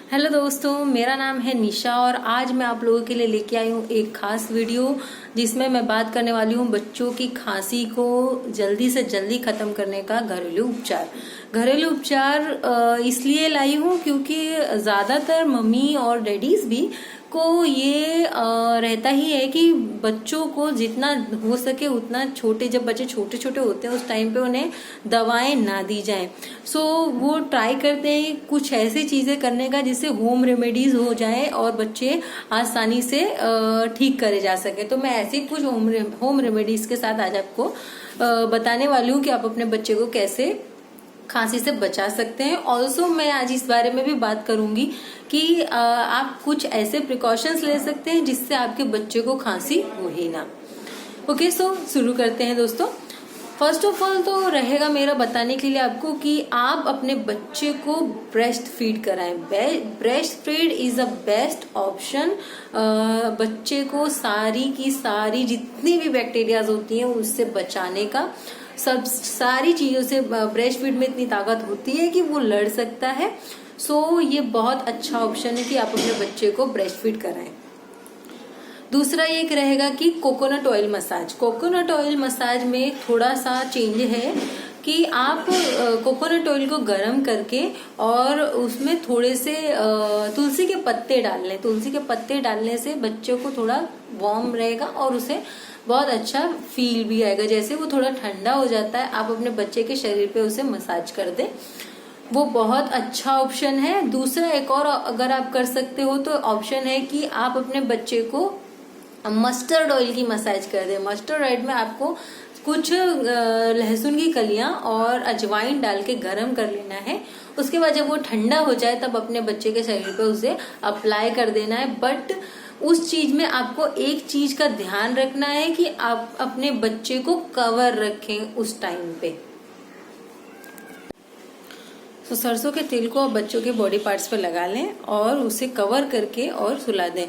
Hello दोस्तों, मेरा नाम है निशा और आज मैं आप लोगों के लिए लेके आई हूँ एक खास वीडियो जिसमें मैं बात करने वाली हूँ बच्चों की खांसी को जल्दी से जल्दी खत्म करने का घरेलू उपचार। घरेलू उपचार इसलिए लाई हूँ क्योंकि ज्यादातर मम्मी और डैडीज भी को ये रहता ही है कि बच्चों को जितना हो सके उतना जब बच्चे छोटे छोटे होते हैं उस टाइम पे उन्हें दवाएं ना दी जाएं। सो वो ट्राई करते हैं कुछ ऐसी चीजें करने का जिससे होम रेमेडीज हो जाए और बच्चे आसानी से ठीक करे जा सके। तो मैं ऐसे कुछ होम रेमेडीज के साथ आज आपको बताने वाली हूँ कि आप अपने बच्चे को कैसे खांसी से बचा सकते हैं। ऑल्सो मैं आज इस बारे में भी बात करूंगी कि आप कुछ ऐसे प्रिकॉशंस ले सकते हैं जिससे आपके बच्चे को खांसी हो ही ना। ओके, सो शुरू करते हैं दोस्तों। फर्स्ट ऑफ ऑल तो रहेगा मेरा बताने के लिए आपको कि आप अपने बच्चे को ब्रेस्ट फीड कराएं। Breast feed is a best option बच्चे को सारी की सारी जितनी भी बैक्टीरियाज होती हैं उससे बचाने का। सारी चीजों से ब्रेस्ट फीड में इतनी ताकत होती है कि वो लड़ सकता है। सो ये बहुत अच्छा ऑप्शन है कि आप अपने बच्चे को ब्रेस्ट फीड कराएं। दूसरा एक रहेगा कि coconut oil massage. Coconut oil massage में थोड़ा सा चेंज है कि आप कोकोनट ऑयल को गर्म करके और उसमें थोड़े से तुलसी के पत्ते डाल लें। तुलसी के पत्ते डालने से बच्चों को थोड़ा वार्म रहेगा और उसे बहुत अच्छा फील भी आएगा। जैसे वो थोड़ा ठंडा हो जाता है आप अपने बच्चे के शरीर पे उसे मसाज कर दें, वो बहुत अच्छा ऑप्शन है। दूसरा एक और अगर आप कर सकते हो तो ऑप्शन है कि आप अपने बच्चे को मस्टर्ड ऑयल की मसाज कर दें। मस्टर्ड ऑयल में आपको कुछ लहसुन की कलियां और अजवाइन डाल के गर्म कर लेना है। उसके बाद जब वो ठंडा हो जाए तब अपने बच्चे के शरीर पे उसे अप्लाई कर देना है। बट उस चीज में आपको एक चीज का ध्यान रखना है कि आप अपने बच्चे को कवर रखें उस टाइम पे। तो सरसों के तेल को आप बच्चों के बॉडी पार्ट्स पे लगा लें और उसे कवर करके और सुला दें।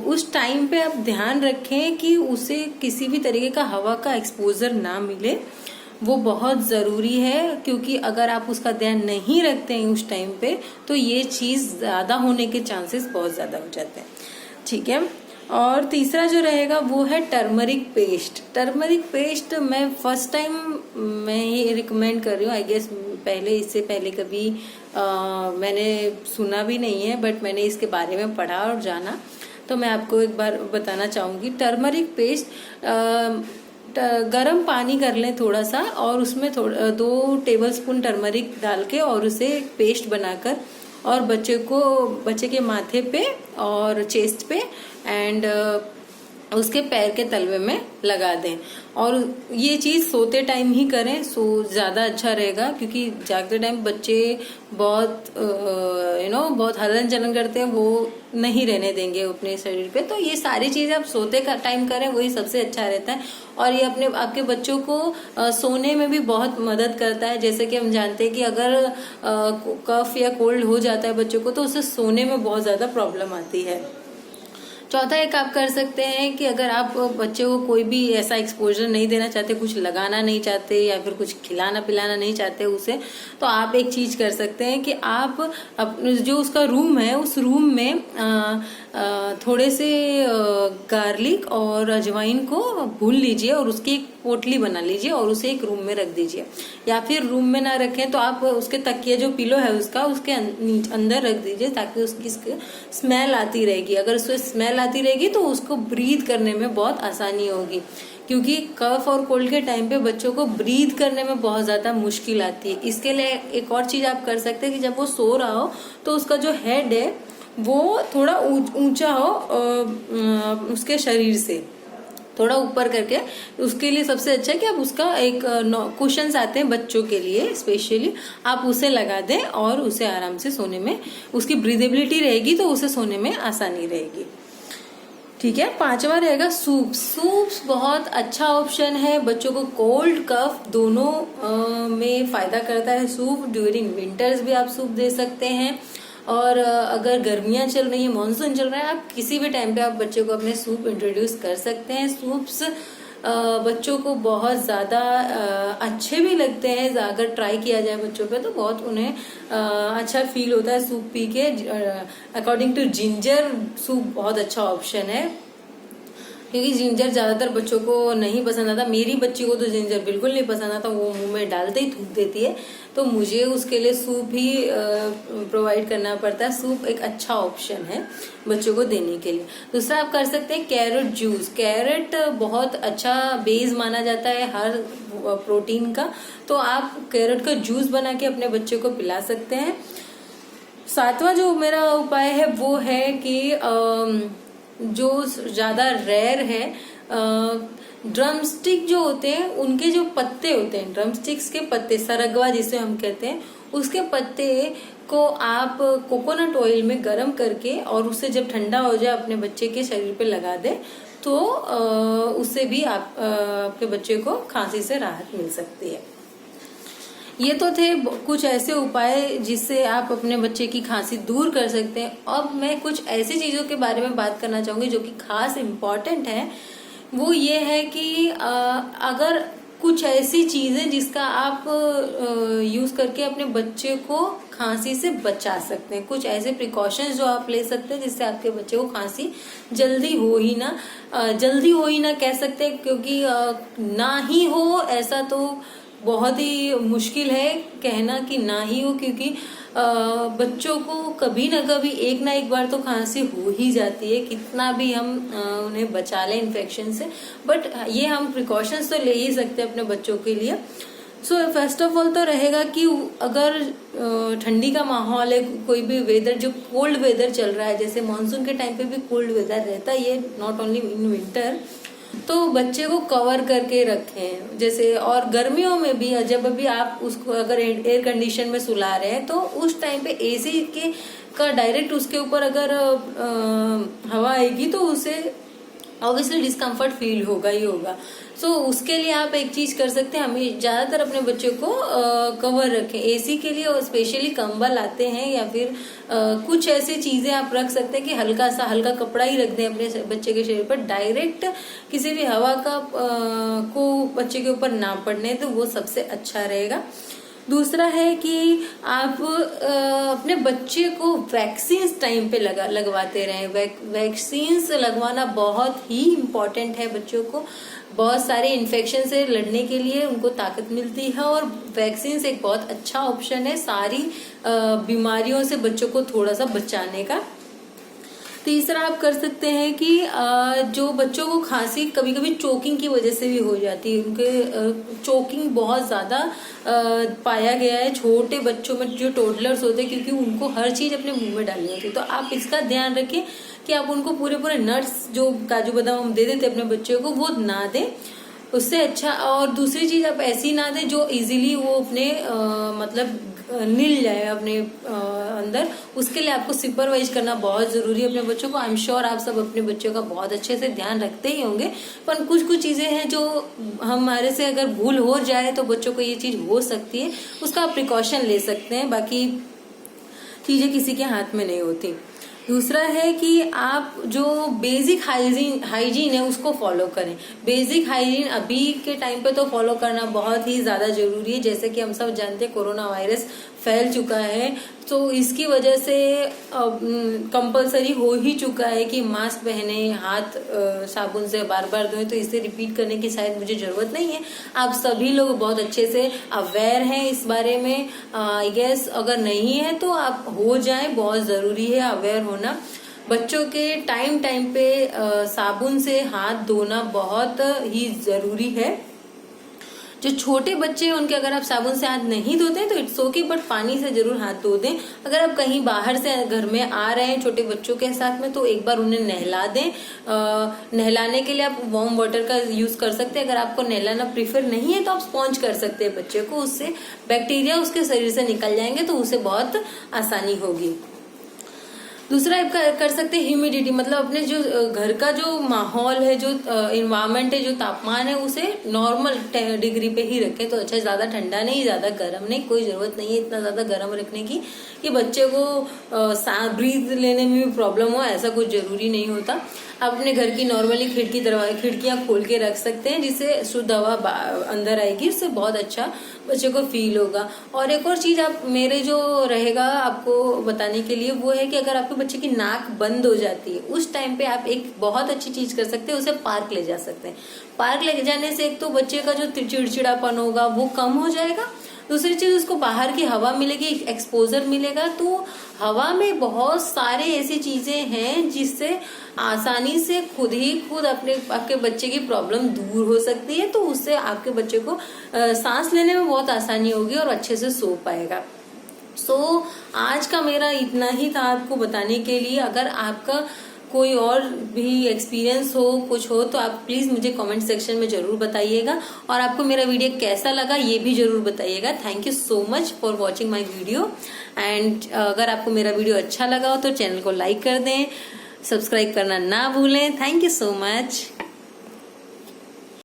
उस टाइम पे आप ध्यान रखें कि उसे किसी भी तरीके का हवा का एक्सपोजर ना मिले, वो बहुत जरूरी है क्योंकि अगर आप उसका ध्यान नहीं रखते हैं उस टाइम पे तो ये चीज ज्यादा होने के चांसेस बहुत ज्यादा हो जाते हैं। ठीक है, और तीसरा जो रहेगा वो है टर्मरिक पेस्ट। टर्मरिक पेस्ट मैं फर्स्ट टाइम मैं ये रिकमेंड कर रही हूँ। आई गेस इससे पहले कभी मैंने सुना भी नहीं है, बट मैंने इसके बारे में पढ़ा और जाना, तो मैं आपको एक बार बताना चाहूंगी। टर्मरिक पेस्ट गरम पानी कर लें थोड़ा सा और उसमें 2 टेबलस्पून टर्मरिक डाल के और उसे पेस्ट बनाकर और बच्चे के माथे पे और चेस्ट पे एंड उसके पैर के तलवे में लगा दें। और ये चीज सोते टाइम ही करें, सो ज्यादा अच्छा रहेगा क्योंकि जागते टाइम बच्चे बहुत बहुत हलन चलन करते हैं, वो नहीं रहने देंगे अपने शरीर पे। तो ये सारी चीजें आप सोते का टाइम करें, वही सबसे अच्छा रहता है। और ये आपके बच्चों को सोने में भी बहुत मदद करता है। जैसे कि हम जानते हैं कि अगर कफ या कोल्ड हो जाता है बच्चों को तो उससे सोने में बहुत ज्यादा प्रॉब्लम आती है। चौथा एक आप कर सकते हैं कि अगर आप बच्चे को कोई भी ऐसा एक्सपोजर नहीं देना चाहते, कुछ लगाना नहीं चाहते या फिर कुछ खिलाना पिलाना नहीं चाहते उसे, तो आप एक चीज कर सकते हैं कि आप जो उसका रूम है उस रूम में थोड़े से गार्लिक और अजवाइन को भून लीजिए और उसकी एक पोटली बना लीजिए और उसे एक रूम में रख दीजिए। या फिर रूम में ना रखें तो आप उसके तकिया जो पिलो है उसके अंदर रख दीजिए ताकि उसकी स्मेल आती रहेगी। अगर उसको स्मेल आती रहेगी तो उसको ब्रीथ करने में बहुत आसानी होगी, क्योंकि कफ और कोल्ड के टाइम पे बच्चों को ब्रीथ करने में बहुत ज्यादा मुश्किल आती है। इसके लिए एक और चीज आप कर सकते हैं कि जब वो सो रहा हो तो उसका जो हेड है वो थोड़ा ऊंचा हो उसके शरीर से थोड़ा ऊपर करके। उसके लिए सबसे अच्छा है कि आप उसका एक कुशन्स आते हैं बच्चों के लिए स्पेशली, आप उसे लगा दें और उसे आराम से सोने में उसकी ब्रीदेबिलिटी रहेगी तो उसे सोने में आसानी रहेगी। ठीक है, 5वां रहेगा सूप। सूप्स बहुत अच्छा ऑप्शन है, बच्चों को कोल्ड कफ दोनों में फायदा करता है। सूप ड्यूरिंग विंटर्स भी आप सूप दे सकते हैं और अगर गर्मियां चल रही है, मानसून चल रहा है, आप किसी भी टाइम पे आप बच्चे को अपने सूप इंट्रोड्यूस कर सकते हैं। सूप्स बच्चों को बहुत ज़्यादा अच्छे भी लगते हैं। अगर ट्राई किया जाए बच्चों पे तो बहुत उन्हें अच्छा फील होता है सूप पी के। अकॉर्डिंग टू जिंजर सूप बहुत अच्छा ऑप्शन है, क्योंकि जिंजर ज्यादातर बच्चों को नहीं पसंद आता। मेरी बच्ची को तो जिंजर बिल्कुल नहीं पसंद आता, वो मुंह में डालते ही थूक देती है, तो मुझे उसके लिए सूप ही प्रोवाइड करना पड़ता है। सूप एक अच्छा ऑप्शन है बच्चों को देने के लिए। दूसरा आप कर सकते हैं कैरेट जूस। कैरेट बहुत अच्छा बेस माना जाता है हर प्रोटीन का, तो आप कैरेट का जूस बना के अपने बच्चे को पिला सकते हैं। सातवां जो मेरा उपाय है वो है कि जो ज्यादा रेयर है, ड्रम स्टिक जो होते हैं उनके जो पत्ते होते हैं, ड्रम स्टिक्स के पत्ते, सरगवा जिसे हम कहते हैं, उसके पत्ते को आप कोकोनट ऑयल में गर्म करके और उससे जब ठंडा हो जाए अपने बच्चे के शरीर पे लगा दे तो उससे भी आपके बच्चे को खांसी से राहत मिल सकती है। ये तो थे कुछ ऐसे उपाय जिससे आप अपने बच्चे की खांसी दूर कर सकते हैं। अब मैं कुछ ऐसी चीजों के बारे में बात करना चाहूंगी जो कि खास इम्पोर्टेंट है। वो ये है कि अगर कुछ ऐसी चीजें जिसका आप यूज करके अपने बच्चे को खांसी से बचा सकते हैं, कुछ ऐसे प्रिकॉशंस जो आप ले सकते हैं जिससे आपके बच्चे को खांसी जल्दी हो ही ना कह सकते हैं, क्योंकि ना ही हो ऐसा तो बहुत ही मुश्किल है कहना कि ना ही हो, क्योंकि बच्चों को कभी ना कभी एक ना एक बार तो खांसी हो ही जाती है, कितना भी हम उन्हें बचा लें इन्फेक्शन से, बट ये हम प्रिकॉशंस तो ले ही सकते हैं अपने बच्चों के लिए। सो फर्स्ट ऑफ ऑल तो रहेगा कि अगर ठंडी का माहौल है, कोई भी वेदर जो कोल्ड वेदर चल रहा है, जैसे मानसून के टाइम पे भी कोल्ड वेदर रहता है, ये नॉट ओनली इन विंटर, तो बच्चे को कवर करके रखें। जैसे और गर्मियों में भी जब भी आप उसको अगर एयर कंडीशन में सुला रहे हैं तो उस टाइम पे एसी के का डायरेक्ट उसके ऊपर अगर हवा आएगी तो उसे ऑब्वियसली डिस्कम्फर्ट फील होगा ही होगा। सो उसके लिए आप एक चीज कर सकते हैं, हमें ज्यादातर अपने बच्चों को कवर रखें। एसी के लिए और स्पेशली कंबल आते हैं या फिर कुछ ऐसी चीजें आप रख सकते हैं कि हल्का कपड़ा ही रख दें अपने बच्चे के शरीर पर, डायरेक्ट किसी भी हवा का को बच्चे के ऊपर ना पड़ने, तो वो सबसे अच्छा रहेगा। दूसरा है कि आप अपने बच्चे को वैक्सीन टाइम पे लगवाते रहें। वैक्सीन लगवाना बहुत ही इम्पोर्टेंट है। बच्चों को बहुत सारे इन्फेक्शन से लड़ने के लिए उनको ताकत मिलती है और वैक्सीन एक बहुत अच्छा ऑप्शन है सारी बीमारियों से बच्चों को थोड़ा सा बचाने का। तीसरा आप कर सकते हैं कि जो बच्चों को खांसी कभी कभी चोकिंग की वजह से भी हो जाती है, उनके चोकिंग बहुत ज्यादा पाया गया है छोटे बच्चों में जो टोडलर्स होते हैं, क्योंकि उनको हर चीज अपने मुंह में डालनी होती है। तो आप इसका ध्यान रखें कि आप उनको पूरे नट्स जो काजू बादाम हम दे देते अपने बच्चे को वो ना दें, उससे अच्छा। और दूसरी चीज आप ऐसी ना दें जो इजीली वो अपने मतलब नील जाए अपने अंदर, उसके लिए आपको सुपरवाइज करना बहुत जरूरी है अपने बच्चों को। आई एम श्योर आप सब अपने बच्चों का बहुत अच्छे से ध्यान रखते ही होंगे, पर कुछ चीजें हैं जो हमारे से अगर भूल हो जाए तो बच्चों को ये चीज हो सकती है, उसका आप प्रिकॉशन ले सकते हैं, बाकी चीजें किसी के हाथ में नहीं होती। दूसरा है कि आप जो बेसिक हाइजीन है उसको फॉलो करें। बेसिक हाइजीन अभी के टाइम पे तो फॉलो करना बहुत ही ज्यादा जरूरी है। जैसे कि हम सब जानते हैं कोरोना वायरस फैल चुका है, तो इसकी वजह से कंपलसरी हो ही चुका है कि मास्क पहने, हाथ साबुन से बार बार धोएं। तो इसे रिपीट करने की शायद मुझे जरूरत नहीं है, आप सभी लोग बहुत अच्छे से अवेयर हैं इस बारे में। आई गेस अगर नहीं है तो आप हो जाएं, बहुत जरूरी है अवेयर होना। बच्चों के टाइम पे साबुन से हाथ धोना बहुत ही जरूरी है। जो छोटे बच्चे हैं उनके अगर आप साबुन से हाथ नहीं धोते तो इट्स ओके, बट पानी से जरूर हाथ धो दें। अगर आप कहीं बाहर से घर में आ रहे हैं छोटे बच्चों के साथ में तो एक बार उन्हें नहला दें। नहलाने के लिए आप वार्म वाटर का यूज कर सकते हैं। अगर आपको नहलाना प्रीफर नहीं है तो आप स्पॉन्ज कर सकते हैं बच्चे को, उससे बैक्टीरिया उसके शरीर से निकल जाएंगे तो उसे बहुत आसानी होगी। दूसरा आप कर सकते हैं ह्यूमिडिटी, मतलब अपने जो घर का जो माहौल है, जो इन्वायरमेंट है, जो तापमान है, उसे नॉर्मल डिग्री पे ही रखें तो अच्छा। ज्यादा ठंडा नहीं, ज्यादा गर्म नहीं, कोई जरूरत नहीं है इतना ज्यादा गर्म रखने की कि बच्चे को ब्रीथ लेने में भी प्रॉब्लम हो, ऐसा कुछ जरूरी नहीं होता। आप अपने घर की नॉर्मली खिड़कियां खोल के रख सकते हैं जिससे शुद्ध हवा अंदर आएगी, उससे बहुत अच्छा बच्चे को फील होगा। और एक और चीज आप मेरे जो रहेगा आपको बताने के लिए वो है कि अगर आपके बच्चे की नाक बंद हो जाती है उस टाइम पे आप एक बहुत अच्छी चीज कर सकते हैं, उसे पार्क ले जा सकते हैं। पार्क ले जाने से एक तो बच्चे का जो चिड़चिड़ापन होगा वो कम हो जाएगा, दूसरी चीज उसको बाहर की हवा मिलेगी, एक्सपोजर मिलेगा। तो हवा में बहुत सारे ऐसी चीजें हैं जिससे आसानी से खुद आपके बच्चे की प्रॉब्लम दूर हो सकती है, तो उससे आपके बच्चे को सांस लेने में बहुत आसानी होगी और अच्छे से सो पाएगा। सो आज का मेरा इतना ही था आपको बताने के लिए। अगर आपका कोई और भी एक्सपीरियंस हो, कुछ हो, तो आप प्लीज मुझे कमेंट सेक्शन में जरूर बताइएगा। और आपको मेरा वीडियो कैसा लगा ये भी जरूर बताइएगा। Thank you so much for watching my video. And अगर आपको मेरा वीडियो अच्छा लगा हो तो चैनल को लाइक कर दें, सब्सक्राइब करना ना भूलें। Thank you so much.